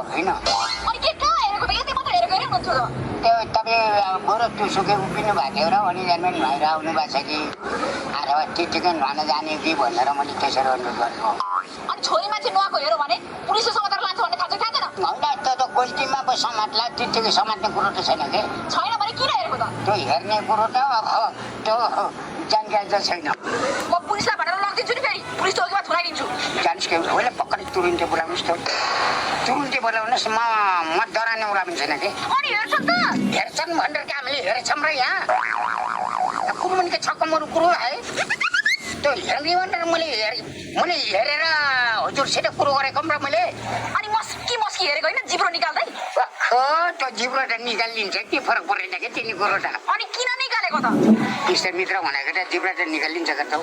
हेरेको होइन अनि के कहाँ हेरेको त यति मात्र हेरेको हेर्नुहुन्छ त त्यो तपाईँ बरु टुसुकै उभिनु भएको थियो र अनि जान्मेन भएर आउनु भएको छ कि अथवा त्यतिकै नुहान जाने कि भनेर मैले त्यसरी अनुरोध गरेको अनि छोरी मान्छे नुहाएको हेरो भने पुलिसले समातेर लान्छ भन्ने थाहा छैन होइन त्यो त गोल्टीमा पो समात्ला त्यतिकै समात्ने कुरो त छैन कि छैन भने किन हेरेको त त्यो हेर्ने कुरो त अब त्यो जानकारी त छैन म पुलिसलाई भनेर लगिदिन्छु नि फेरि पुलिस चौकीमा थुनाइदिन्छु जानुहोस् कि होइन पक्कै तुरुन्तै बोलाउनुहोस् त तुरुन्तै बोलाउनुहोस् म डराउने उडाउने छैन कि अनि हेर्छन् त हेर्छन् भनेर कि हामीले हेर्छौँ र यहाँ कुमुनिको छक्कमहरू कुरो है त्यो हेर्ने भनेर मैले हेरेर हजुरसित कुरो गरेको र मैले अनि मस्की हेरेको होइन जिब्रो निकाल्दै त्यो जिब्रो त निकालिदिन्छ के फरक पर्दैन कि तिनी कुरो त अनि किन निकालेको त कृष्ण मित्र भनेको त जिब्रो त निकालिन्छ त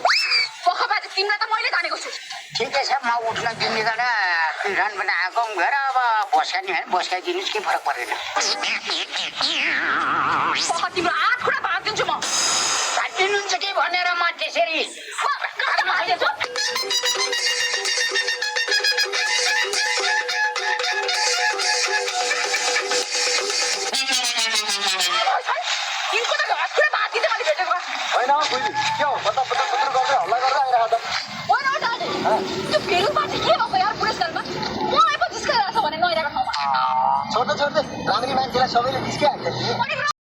पखबाजी तिमीलाई त मैले जानेको छु ठिकै छ म उठ्न दिनेबाट पिठन पनि आएको गएर अब बस्कानी है बस्काइदिनुहोस् के फरक पर्दैन पख तिम्रो हात खुट्टा भागिदिन्छु म काटिदिनुहुन्छ कि भनेर म त्यसरी तिनको त हात खुट्टा भागिदिन्छ मैले भेटेको होइन बुझ्नु के हो बता गर्दै हल्ला गरेर आइरहेको त होइन हो दाजु त्यो फिल्डमा चाहिँ के भएको यार बुढेसकालमा मलाई पो जिस्काइरहेको छ भने नआइरहेको ठाउँमा छोड्दै राम्री मान्छेलाई सबैले जिस्किहाल्छ नि अनि